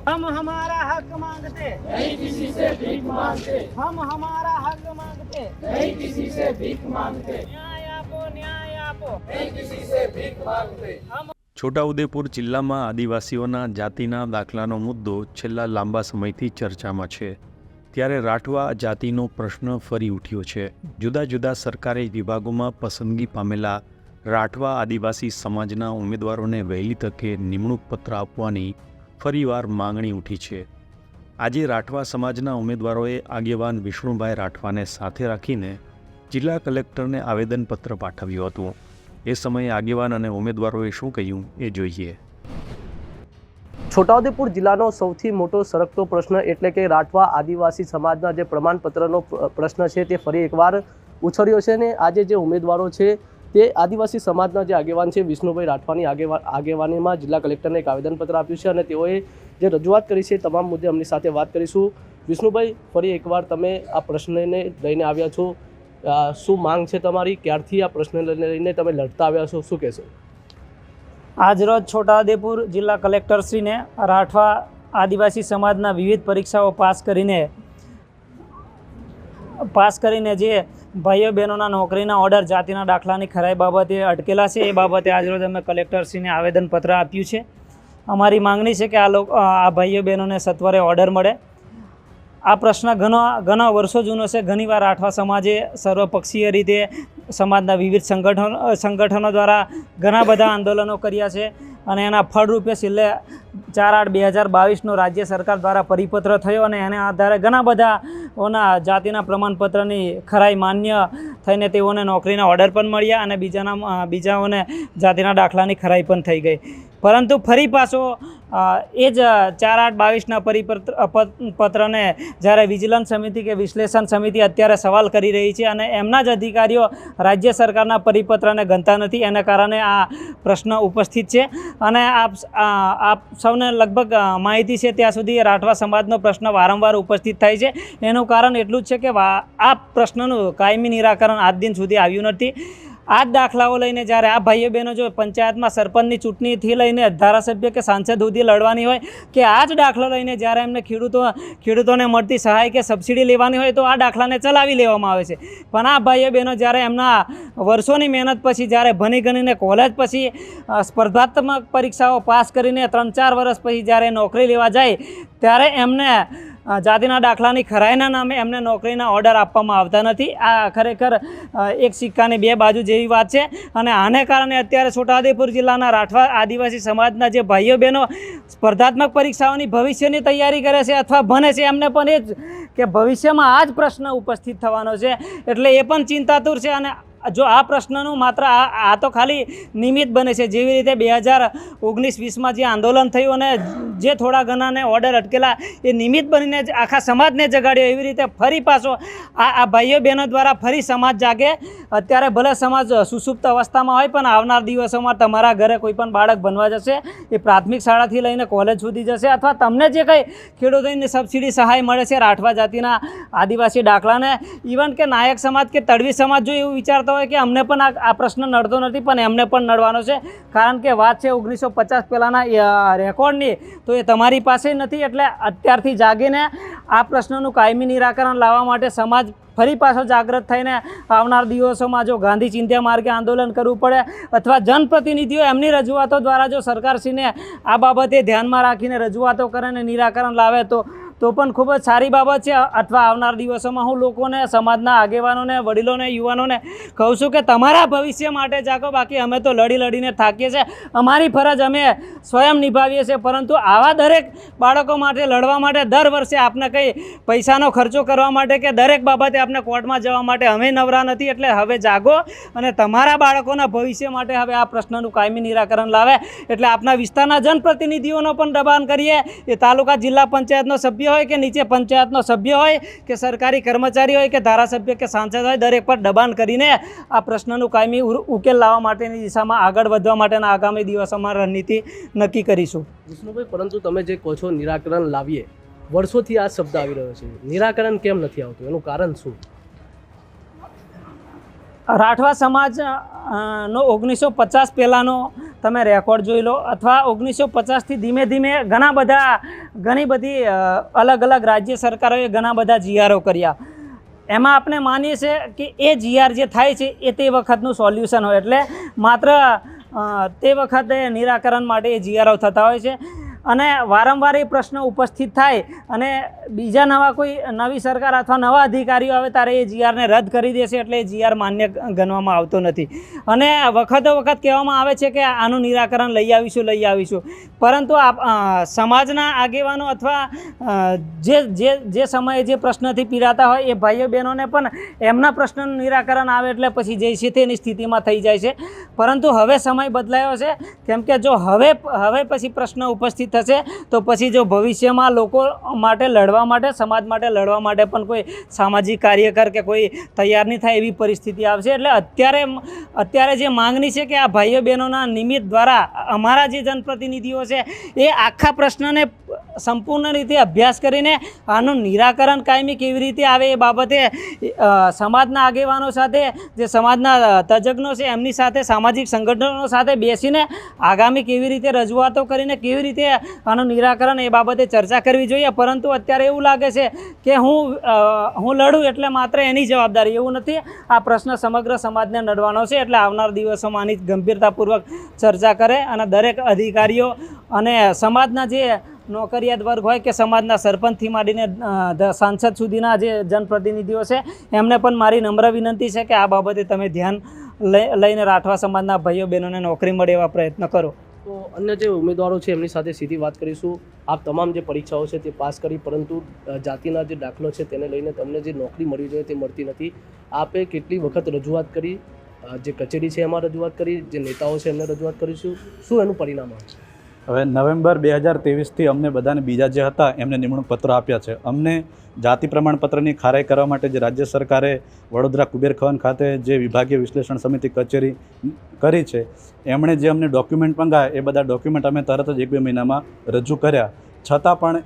हम हमारा हक मांगते नहीं किसी से भीख मांगते, हम हमारा हक मांगते नहीं किसी से भीख मांगते, न्याय आपो न्याय आपो नहीं किसी से भीख मांगते। છોટાઉદેપુર જિલ્લામાં આદિવાસીઓના જાતિના દાખલાનો મુદ્દો છેલ્લા લાંબા સમયથી ચર્ચામાં છે, ત્યારે રાઠવા જાતિનો પ્રશ્ન ફરી ઉઠ્યો છે। જુદા જુદા સરકારી વિભાગોમાં પસંદગી પામેલા રાઠવા આદિવાસી સમાજના ઉમેદવારોને વહેલી તકે નિમણૂક પત્ર આપવાની ફરીવાર માંગણી ઉઠી છે। આજે રાઠવા સમાજના ઉમેદવારોએ આગેવાન વિષ્ણુભાઈ રાઠવાને સાથે રાખીને જિલ્લા કલેક્ટરને આવેદનપત્ર પાઠવ્યું હતું। એ સમયે આગેવાન અને ઉમેદવારોએ શું કહ્યું એ જોઈએ। છોટાઉદેપુર જિલ્લાનો સૌથી મોટો સરકતો પ્રશ્ન એટલે કે રાઠવા આદિવાસી સમાજના જે પ્રમાણપત્રનો પ્રશ્ન છે તે ફરી એકવાર ઉછળ્યો છે અને આજે જે ઉમેદવારો છે તે આદિવાસી સમાજના જે આગેવાન છે વિષ્ણુભાઈ રાઠવાની આગેવાનીમાં જિલ્લા કલેક્ટરને એક આવેદનપત્ર આપ્યું છે અને તેઓએ જે રજૂઆત કરી છે તમામ મુદ્દે અમની સાથે વાત કરીશું। વિષ્ણુભાઈ, ફરી એકવાર તમે આ પ્રશ્નને લઈને આવ્યા છો, શું માંગ છે તમારી, ક્યારથી આ પ્રશ્ન લઈને તમે લડતા આવ્યા છો, શું કહેશો? આજરોજ છોટાઉદેપુર જિલ્લા કલેક્ટરશ્રીને રાઠવા આદિવાસી સમાજના વિવિધ પરીક્ષાઓ પાસ કરીને જે ભાઈઓ બહેનોના નોકરીના ઓર્ડર જાતિના દાખલાની ખરાઈ બાબતે અટકેલા છે એ બાબતે આજરોજ અમે કલેક્ટરશ્રીને આવેદનપત્ર આપ્યું છે। અમારી માંગણી છે કે આ ભાઈઓ બહેનોને સત્વરે ઓર્ડર મળે। આ પ્રશ્ન ઘણા વર્ષો જૂનો છે। ઘણીવાર રાઠવા સમાજે સર્વપક્ષીય રીતે સમાજના વિવિધ સંગઠનો દ્વારા ઘણા બધા આંદોલનો કર્યા છે અને એના ફળરૂપે છેલ્લે 4/8/2022 રાજ્ય સરકાર દ્વારા પરિપત્ર થયો અને એના આધારે ઘણા બધાઓના જાતિના પ્રમાણપત્રની ખરાઈ માન્ય થઈને તેઓને નોકરીના ઓર્ડર પણ મળ્યા અને બીજાઓને જાતિના દાખલાની ખરાઈ પણ થઈ ગઈ। પરંતુ ફરી પાછો એ જ 4/8/22ના પત્રને જ્યારે વિજિલન્સ સમિતિ કે વિશ્લેષણ સમિતિ અત્યારે સવાલ કરી રહી છે અને એમના જ અધિકારીઓ રાજ્ય સરકારના પરિપત્રને ગણતા નથી, એના કારણે આ પ્રશ્ન ઉપસ્થિત છે। અને આપ સૌને લગભગ માહિતી છે ત્યાં સુધી રાઠવા સમાજનો પ્રશ્ન વારંવાર ઉપસ્થિત થાય છે। એનું કારણ એટલું જ છે કે આ પ્રશ્નનું કાયમી નિરાકરણ આજ દિન સુધી આવ્યું નથી। આ જ દાખલાઓ લઈને જ્યારે આ ભાઈઓ બહેનો જો પંચાયતમાં સરપંચની ચૂંટણીથી લઈને ધારાસભ્ય કે સાંસદ સુધી લડવાની હોય કે આ જ દાખલો લઈને જ્યારે એમને ખેડૂતોને મળતી સહાય કે સબસિડી લેવાની હોય તો આ દાખલાને ચલાવી લેવામાં આવે છે। પણ આ ભાઈઓ બહેનો જ્યારે એમના વર્ષોની મહેનત પછી જ્યારે ભણી ગણીને કોલેજ પછી સ્પર્ધાત્મક પરીક્ષાઓ પાસ કરીને 3-4 વર્ષ પછી જ્યારે નોકરી લેવા જાય ત્યારે એમને જાતિના દાખલાની ખરાઈના નામે એમને નોકરીના ઓર્ડર આપવામાં આવતા નથી। આ ખરેખર એક સિક્કાની બે બાજુ જેવી વાત છે અને આને કારણે અત્યારે છોટાઉદેપુર જિલ્લાના રાઠવા આદિવાસી સમાજના જે ભાઈઓ બહેનો સ્પર્ધાત્મક પરીક્ષાઓની ભવિષ્યની તૈયારી કરે છે અથવા ભણે છે એમને પણ એ જ કે ભવિષ્યમાં આ જ પ્રશ્ન ઉપસ્થિત થવાનો છે, એટલે એ પણ ચિંતાતુર છે। અને જો આ પ્રશ્નનું માત્ર આ તો ખાલી નિમિત્ત બને છે, જેવી રીતે 2019-20માં જે આંદોલન થયું અને જે થોડા ઘણાને ઓર્ડર અટકેલા એ નિમિત્ત બનીને જ આખા સમાજને જગાડ્યો, એવી રીતે ફરી પાછો આ ભાઈઓ બહેનો દ્વારા ફરી સમાજ જાગે। અત્યારે ભલે સમાજ સુસુપ્ત અવસ્થામાં હોય પણ આવનાર દિવસોમાં તમારા ઘરે કોઈ પણ બાળક બનવા જશે, એ પ્રાથમિક શાળાથી લઈને કોલેજ સુધી જશે અથવા તમને જે કંઈ ખેડૂતોની સબસિડી સહાય મળે છે રાઠવા જાતિના આદિવાસી દાખલાને, ઇવન કે નાયક સમાજ કે તડવી સમાજ જો એવું વિચારતો હોય કે અમને પણ આ પ્રશ્ન નડતો નથી પણ એમને પણ નડવાનો છે, કારણ કે વાત છે 1950 પહેલાંના રેકોર્ડની, તો એ તમારી પાસે નથી। એટલે અત્યારથી જાગીને આ પ્રશ્નનું કાયમી નિરાકરણ લાવવા માટે સમાજ ફરી પાછો જાગૃત થઈને આવનાર દિવસોમાં જો ગાંધી ચિંધ્યા માર્ગે આંદોલન કરવું પડે અથવા જનપ્રતિનિધિઓ એમની રજૂઆતો દ્વારા જો સરકારશ્રીને આ બાબતે ધ્યાનમાં રાખીને રજૂઆતો કરે અને નિરાકરણ લાવે તો પણ ખૂબ જ સારી બાબત છે। અથવા આવનાર દિવસોમાં હું લોકોને, સમાજના આગેવાનોને, વડીલોને, યુવાનોને કહું છું કે તમારા ભવિષ્ય માટે જાગો, બાકી અમે તો લડીને થાકીએ છીએ। અમારી ફરજ અમે સ્વયં નિભાવીએ છીએ, પરંતુ આવા દરેક બાળકો માટે લડવા માટે દર વર્ષે આપને કંઈ પૈસાનો ખર્ચો કરવા માટે કે દરેક બાબતે આપને કોર્ટમાં જવા માટે અમે નવરા નથી। એટલે હવે જાગો અને તમારા બાળકોના ભવિષ્ય માટે હવે આ પ્રશ્નનું કાયમી નિરાકરણ લાવે। એટલે આપના વિસ્તારના જનપ્રતિનિધિઓનો પણ દબાણ કરીએ, એ તાલુકા જિલ્લા પંચાયતનો સભ્ય હોય કે નીચે પંચાયતનો સભ્ય હોય કે સરકારી કર્મચારી હોય કે ધારાસભ્ય કે સાંસદ હોય, દરેક પર દબાણ કરીને આ પ્રશ્નનું કાયમી ઉકેલ લાવવા માટેની દિશામાં આગળ વધવા માટેના આગામી દિવસોમાં રણનીતિ નક્કી કરીશું। વિષ્ણુભાઈ, પરંતુ તમે જે કહો છો નિરાકરણ લાવીએ, વર્ષોથી આ શબ્દ આવી રહ્યો છે, નિરાકરણ કેમ નથી આવતું, એનું કારણ શું? રાઠવા સમાજ નો 1950 પહેલાંનો તમે રેકોર્ડ જોઈ લો, અથવા 1950થી ધીમે ધીમે ઘણી બધી અલગ અલગ રાજ્ય સરકારોએ ઘણા બધા જીઆરઓ કર્યા. એમાં આપણે માનીએ છીએ કે એ જીઆર જે થાય છે એ તે વખતનું સોલ્યુશન હોય, એટલે માત્ર તે વખતે નિરાકરણ માટે એ જીઆરઓ થતા હોય છે. અને વારંવાર એ પ્રશ્ન ઉપસ્થિત થાય અને બીજા નવી સરકાર અથવા નવા અધિકારીઓ આવે ત્યારે એ જીઆરને રદ કરી દેશે, એટલે એ જીઆર માન્ય ગણવામાં આવતો નથી. અને વખતો વખત કહેવામાં આવે છે કે આનું નિરાકરણ લઈ આવીશું, પરંતુ સમાજના આગેવાનો અથવા જે સમયે જે પ્રશ્નથી પીડાતા હોય એ ભાઈઓ બહેનોને પણ એમના પ્રશ્નનું નિરાકરણ આવે એટલે પછી જે છે તેની સ્થિતિમાં થઈ જાય છે. પરંતુ હવે સમય બદલાયો છે, કેમ કે જો હવે પછી પ્રશ્ન ઉપસ્થિત થશે તો પછી જો ભવિષ્યમાં લોકો માટે લડવા માટે, સમાજ માટે લડવા માટે પણ કોઈ સામાજિક કાર્યકર કે કોઈ તૈયાર નહીં થાય એવી પરિસ્થિતિ આવશે. એટલે અત્યારે જે માંગણી છે કે આ ભાઈઓ બહેનોના નિમિત્ત દ્વારા અમારા જે જનપ્રતિનિધિઓ છે એ આખા પ્રશ્નને સંપૂર્ણ રીતે અભ્યાસ કરીને આનું નિરાકરણ કાયમી કેવી રીતે આવે એ બાબતે સમાજના આગેવાનો સાથે, જે સમાજના તજજ્ઞો છે એમની સાથે, સામાજિક સંગઠનો સાથે બેસીને આગામી કેવી રીતે રજૂઆતો કરીને કેવી રીતે આનું નિરાકરણ એ બાબતે ચર્ચા કરવી જોઈએ. પરંતુ અત્યારે એવું લાગે છે કે હું લડું એટલે માત્ર એની જવાબદારી, એવું નથી. આ પ્રશ્ન સમગ્ર સમાજને લડવાનો છે, એટલે આવનાર દિવસોમાં આની ગંભીરતાપૂર્વક ચર્ચા કરે અને દરેક અધિકારીઓ અને સમાજના જે નોકરિયાત વર્ગ હોય કે સમાજના સરપંચથી માંડીને સાંસદ સુધીના જે જનપ્રતિનિધિઓ છે એમને પણ મારી નમ્ર વિનંતી છે કે આ બાબતે તમે ધ્યાન લઈને રાઠવા સમાજના ભાઈઓ બહેનોને નોકરી મળે એવા પ્રયત્ન કરો. તો અન્ય જે ઉમેદવારો છે એમની સાથે સીધી વાત કરીશું. આપ તમામ જે પરીક્ષાઓ છે તે પાસ કરી, પરંતુ જાતિના જે દાખલો છે તેને લઈને તમને જે નોકરી મળવી જોઈએ તે મળતી નથી. આપે કેટલી વખત રજૂઆત કરી, જે કચેરી છે એમાં રજૂઆત કરી, જે નેતાઓ છે એમને રજૂઆત કરીશું, શું એનું પરિણામ આવે? હવે નવેમ્બર 2023થી અમને બધાને બીજા જે હતા એમને નિમણૂક પત્ર આપ્યા છે. અમને જાતિ પ્રમાણપત્રની ખારાઈ કરવા માટે જે રાજ્ય સરકારે વડોદરા કુબેર ખવન ખાતે જે વિભાગીય વિશ્લેષણ સમિતિ કચેરી કરી છે એમણે જે અમને ડોક્યુમેન્ટ મંગાવ્યા એ બધા ડોક્યુમેન્ટ અમે તરત જ 1-2 મહિનામાં રજૂ કર્યા, છતાં પણ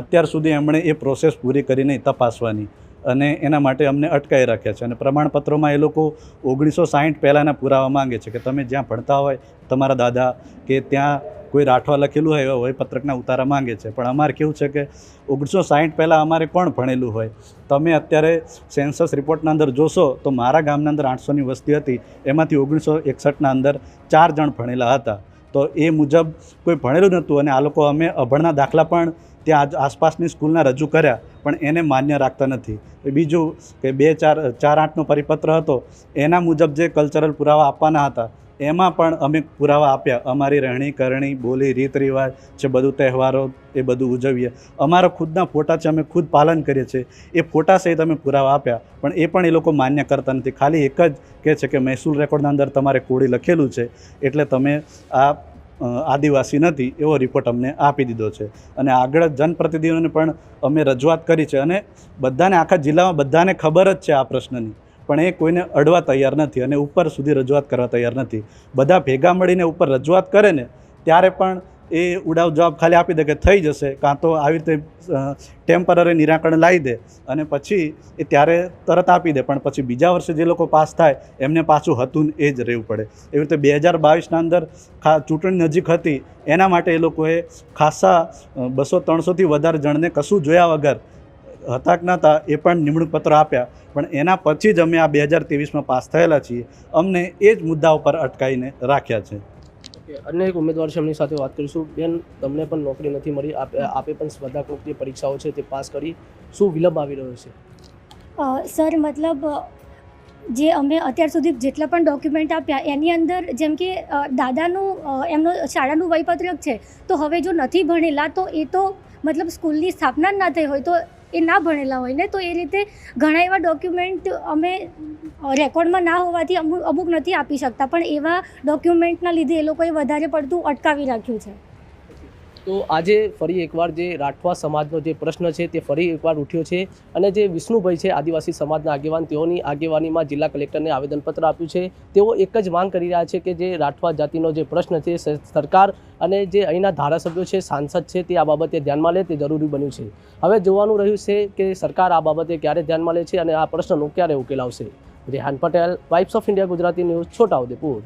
અત્યાર સુધી એમણે એ પ્રોસેસ પૂરી કરી નહીં તપાસવાની, અને એના માટે અમને અટકાવી રાખ્યા છે. અને પ્રમાણપત્રોમાં એ લોકો 1960 પહેલાંના પુરાવા માંગે છે કે તમે જ્યાં ભણતા હોય, તમારા દાદા કે ત્યાં કોઈ રાઠવા લખેલું હોય એવા પત્રકના ઉતારા માંગે છે. પણ અમારે કેવું છે કે 1960 પહેલાં અમારે કોણ ભણેલું હોય? તમે અત્યારે સેન્સસ રિપોર્ટના અંદર જોશો તો મારા ગામના અંદર 800ની વસ્તી હતી, એમાંથી 1961ના અંદર 4 જણ ભણેલા હતા. તો એ મુજબ કોઈ ભણેલું નહોતું, અને આ લોકો અમે અભણના દાખલા પણ ત્યાં આસપાસની સ્કૂલના રજૂ કર્યા પણ એને માન્ય રાખતા નથી. બીજું કે 4-8નો પરિપત્ર હતો, એના મુજબ જે કલ્ચરલ પુરાવા આપવાના હતા એમાં પણ અમે પુરાવા આપ્યા. અમારી રહેણી કરણી, બોલી, રીત રિવાજ છે, બધું તહેવારો એ બધું ઉજવીએ, અમારા ખુદના ફોટા છે, અમે ખુદ પાલન કરીએ છીએ, એ ફોટા સહિત અમે પુરાવા આપ્યા, પણ એ લોકો માન્ય કરતા નથી. ખાલી એક જ કહે છે કે મહેસૂલ રેકોર્ડના અંદર તમારે કોળી લખેલું છે એટલે તમે આ આદિવાસી નથી, એવો રિપોર્ટ અમને આપી દીધો છે. અને આગળ જનપ્રતિનિધિઓને પણ અમે રજૂઆત કરી છે, અને બધાને આખા જિલ્લામાં બધાને ખબર જ છે આ પ્રશ્નની, પણ એ કોઈને અડવા તૈયાર નથી અને ઉપર સુધી રજૂઆત કરવા તૈયાર નથી. બધા ભેગા મળીને ઉપર રજૂઆત કરે ને ત્યારે પણ એ ઉડાવ જવાબ ખાલી આપી દે કે થઈ જશે, કાં તો આવી રીતે ટેમ્પરરી નિરાકરણ લાવી દે અને પછી એ ત્યારે તરત આપી દે, પણ પછી બીજા વર્ષે જે લોકો પાસ થાય એમને પાછું હતું એ જ રહેવું પડે. એવી રીતે 2022ના અંદર ચૂંટણી નજીક હતી, એના માટે એ લોકોએ ખાસા 200-300થી વધારે જણને કશું જોયા વગર હતા કે નહોતા એ પણ નિમણૂક પત્ર આપ્યા, પણ એના પછી જ અમે આ 2023માં પાસ થયેલા છીએ. અમને એ જ મુદ્દા ઉપર અટકાવીને રાખ્યા છે. અન્ય એક ઉમેદવાર છે, એમની સાથે વાત કરીશું. બેન, તમને પણ નોકરી નથી મળી, આપે પણ સ્પર્ધાત્મક જે પરીક્ષાઓ છે તે પાસ કરી, શું વિલંબ આવી રહ્યો છે? સર, મતલબ જે અમે અત્યાર સુધી જેટલા પણ ડોક્યુમેન્ટ આપ્યા એની અંદર જેમ કે દાદાનું એમનો શાળાનું વયપત્રક છે, તો હવે જો નથી ભણેલા તો એ તો મતલબ સ્કૂલની સ્થાપના જ ના થઈ હોય તો એ ના ભણેલા હોય ને, તો એ રીતે ઘણા એવા ડોક્યુમેન્ટ અમે રેકોર્ડમાં ના હોવાથી અમુક નથી આપી શકતા, પણ એવા ડોક્યુમેન્ટના લીધે એ લોકોએ વધારે પડતું અટકાવી રાખ્યું છે. તો આજે ફરી એકવાર જે રાઠવા સમાજનો જે પ્રશ્ન છે તે ફરી એકવાર ઉઠ્યો છે, અને જે વિષ્ણુભાઈ છે આદિવાસી સમાજના આગેવાન, તેઓની આગેવાનીમાં જિલ્લા કલેક્ટરને આવેદનપત્ર આપ્યું છે. તેઓ એક જ માંગ કરી રહ્યા છે કે જે રાઠવા જાતિનો જે પ્રશ્ન છે સરકાર અને જે અહીંના ધારાસભ્યો છે, સાંસદ છે, તે આ બાબતે ધ્યાનમાં લે તે જરૂરી બન્યું છે. હવે જોવાનું રહ્યું છે કે સરકાર આ બાબતે ક્યારે ધ્યાનમાં લે છે અને આ પ્રશ્નનો ક્યારે ઉકેલ આવશે. Rehan Patel, vibes of India Gujarati news, Chhota Udepur.